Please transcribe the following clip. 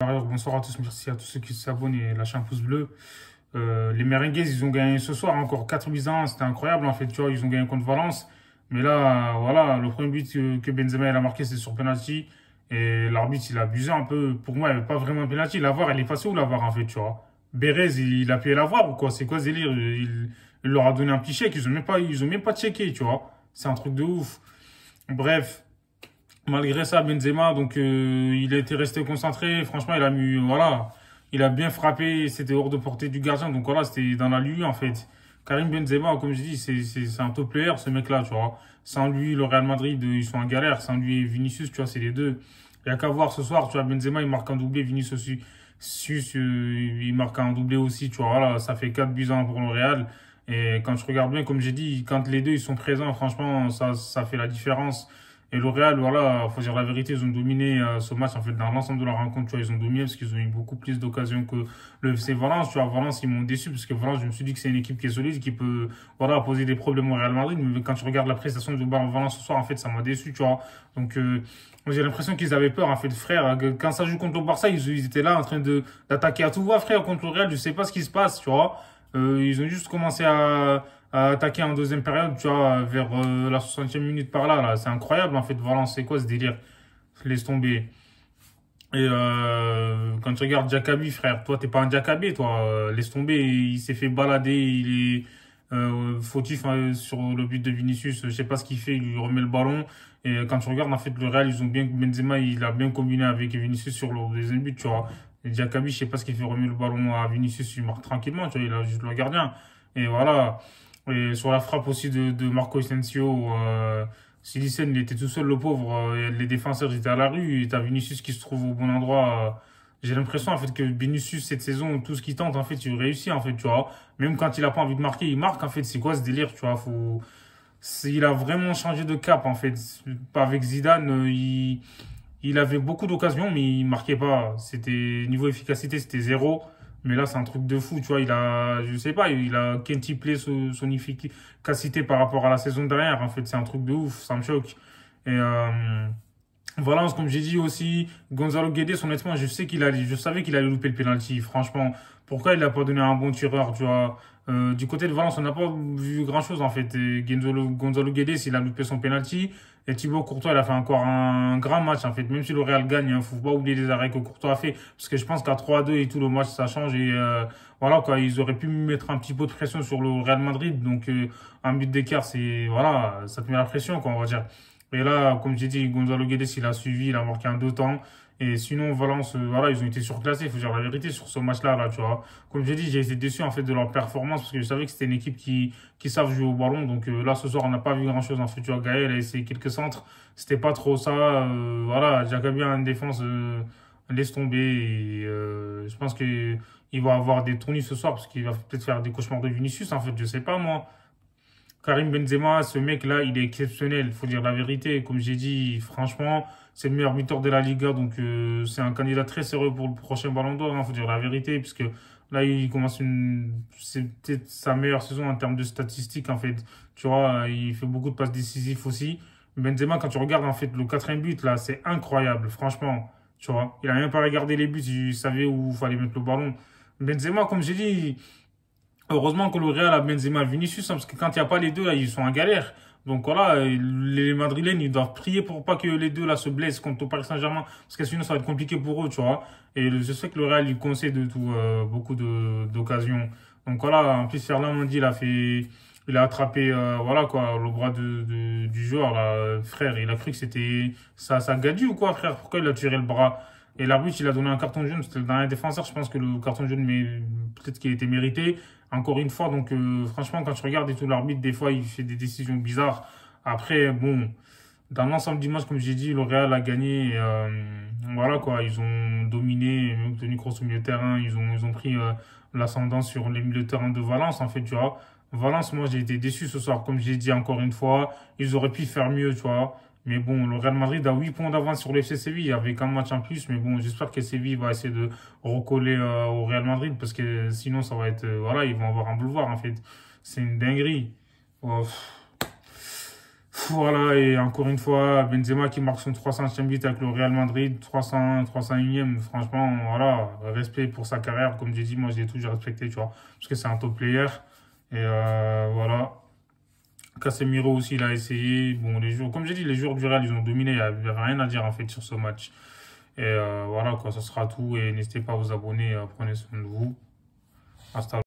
Alors, bonsoir à tous, merci à tous ceux qui s'abonnent et lâchent un pouce bleu. Les Merengues, ils ont gagné ce soir, encore 4 buts à 1, c'était incroyable en fait, tu vois, ils ont gagné contre Valence. Mais là, voilà, le premier but que Benzema il a marqué, c'est sur penalty. Et l'arbitre, il a abusé un peu. Pour moi, il n'y avait pas vraiment un penalty. La VAR, elle est passée où la VAR en fait, tu vois? Bérez, il a payé la VAR ou quoi? C'est quoi ce délire? Il leur a donné un petit chèque, ils ont même pas checké, tu vois. C'est un truc de ouf. Bref. Malgré ça, Benzema, donc il a été resté concentré. Franchement, il a mis, voilà, il a bien frappé. C'était hors de portée du gardien. Donc voilà, c'était dans la lui en fait. Karim Benzema, comme je dis, c'est un top player ce mec-là, tu vois. Sans lui, le Real Madrid, ils sont en galère. Sans lui et Vinicius, tu vois, c'est les deux. Il y a qu'à voir ce soir, tu vois, Benzema, il marque un doublé. Il marque un doublé aussi, tu vois. Voilà, ça fait 4 buts à 1 pour le Real. Et quand je regarde bien, comme j'ai dit, quand les deux ils sont présents, franchement, ça fait la différence. Et le Real, voilà, faut dire la vérité, ils ont dominé ce match, en fait, dans l'ensemble de la rencontre, tu vois, ils ont dominé parce qu'ils ont eu beaucoup plus d'occasions que le FC Valence, tu vois, Valence, ils m'ont déçu parce que Valence, je me suis dit que c'est une équipe qui est solide, qui peut, voilà, poser des problèmes au Real Madrid, mais quand tu regardes la prestation de Valence ce soir, en fait, ça m'a déçu, tu vois. Donc, moi, j'ai l'impression qu'ils avaient peur, en fait, frère, quand ça joue contre le Barça, ils étaient là en train d'attaquer à tout va, frère, contre le Real, je sais pas ce qui se passe, tu vois. Ils ont juste commencé à attaquer en deuxième période, tu vois, vers la 60e minute par là, là. C'est incroyable, en fait, Valence, c'est quoi ce délire? Laisse tomber. Et quand tu regardes Diakabi, frère, toi, t'es pas un Diakabi, toi. Laisse tomber, il s'est fait balader, il est fautif sur le but de Vinicius. Je sais pas ce qu'il fait, il lui remet le ballon. Et quand tu regardes, en fait, le Real, ils ont bien, Benzema, il a bien combiné avec Vinicius sur le deuxième but, tu vois. Et Diakabi, je sais pas ce qu'il fait, remet le ballon à Vinicius, il marque tranquillement, tu vois, il a juste le gardien. Et voilà. Et sur la frappe aussi de Marco Asensio, Silicen, il était tout seul, le pauvre. Les défenseurs étaient à la rue. Et t'as Vinicius qui se trouve au bon endroit. J'ai l'impression, en fait, que Vinicius, cette saison, tout ce qu'il tente, en fait, il réussit, en fait, tu vois. Même quand il a pas envie de marquer, il marque, en fait. C'est quoi ce délire, tu vois? Il a vraiment changé de cap, en fait. Avec Zidane, il avait beaucoup d'occasions, mais il marquait pas. Niveau efficacité, c'était zéro. Mais là, c'est un truc de fou, tu vois. Je sais pas, il a quintuplé son efficacité par rapport à la saison dernière. En fait, c'est un truc de ouf, ça me choque. Et Valence, comme j'ai dit aussi, Gonzalo Guedes, honnêtement, je savais qu'il allait louper le penalty. Franchement, pourquoi il n'a pas donné un bon tireur, tu vois? Du côté de Valence, on n'a pas vu grand-chose, en fait. Et Gonzalo Guedes, il a loupé son penalty. Et Thibaut Courtois, il a fait encore un grand match, en fait. Même si le Real gagne, hein, faut pas oublier les arrêts que Courtois a fait. Parce que je pense qu'à 3-2 et tout, le match, ça change. Et voilà, quoi, ils auraient pu mettre un petit peu de pression sur le Real Madrid. Donc, un but d'écart, voilà, ça te met la pression, quoi, on va dire. Et là, comme j'ai dit, Gonzalo Guedes, il a suivi, il a marqué en deux temps. Et sinon, Valence, voilà, ils ont été surclassés, il faut dire la vérité sur ce match-là, là, tu vois. Comme j'ai dit, j'ai été déçu, en fait, de leur performance, parce que je savais que c'était une équipe qui savent jouer au ballon. Donc là, ce soir, on n'a pas vu grand-chose, en fait, tu vois. Gaël a essayé quelques centres. C'était pas trop ça. Voilà, Jacobin a une défense, laisse tomber. Et je pense que il va avoir des tournis ce soir, parce qu'il va peut-être faire des cauchemars de Vinicius, en fait, je sais pas, moi. Karim Benzema, ce mec-là, il est exceptionnel, faut dire la vérité. Comme j'ai dit, franchement, c'est le meilleur buteur de la Liga, donc c'est un candidat très sérieux pour le prochain Ballon d'Or, hein, faut dire la vérité, puisque là, c'est peut-être sa meilleure saison en termes de statistiques, en fait. Tu vois, il fait beaucoup de passes décisives aussi. Benzema, quand tu regardes, en fait, le quatrième but, là, c'est incroyable, franchement. Tu vois, il a même pas regardé les buts, il savait où il fallait mettre le ballon. Benzema, comme j'ai dit, heureusement que le Real a Benzema et Vinicius, hein, parce que quand il n'y a pas les deux, là, ils sont en galère. Donc voilà, les Madrilènes, ils doivent prier pour pas que les deux là se blessent contre le Paris Saint-Germain, parce que sinon ça va être compliqué pour eux, tu vois. Et je sais que le Real, il concède de tout, beaucoup d'occasions. Donc voilà, en plus Ferland Mendy, il a attrapé, voilà quoi, le bras du joueur, là, frère. Il a cru que c'était ça Gadu ou quoi, frère? Pourquoi il a tiré le bras? Et l'arbitre, il a donné un carton jaune, c'était le dernier défenseur. Je pense que le carton jaune, mais peut-être qu'il a été mérité. Encore une fois, donc franchement, quand je regarde et tout, l'arbitre, des fois, il fait des décisions bizarres. Après, bon, dans l'ensemble du match, comme j'ai dit, le Real a gagné. Voilà quoi, ils ont dominé, même tenu grosse au milieu de terrain. Ils ont pris l'ascendant sur les milieux de terrain de Valence, en fait, tu vois. Valence, moi, j'ai été déçu ce soir, comme j'ai dit encore une fois. Ils auraient pu faire mieux, tu vois. Mais bon, le Real Madrid a 8 points d'avance sur le FC Séville avec un match en plus. Mais bon, j'espère que Séville va essayer de recoller au Real Madrid parce que sinon, ça va être. Voilà, ils vont avoir un boulevard en fait. C'est une dinguerie. Oh, Voilà, et encore une fois, Benzema qui marque son 300e but avec le Real Madrid, 300, 301e, franchement, voilà, respect pour sa carrière, comme j'ai dit, moi je l'ai toujours respecté, tu vois, parce que c'est un top player, et voilà. Casemiro aussi, il a essayé, bon, comme j'ai dit, les joueurs du Real, ils ont dominé, il n'y avait rien à dire en fait sur ce match. Et voilà, quoi, ça sera tout, et n'hésitez pas à vous abonner, prenez soin de vous. Hasta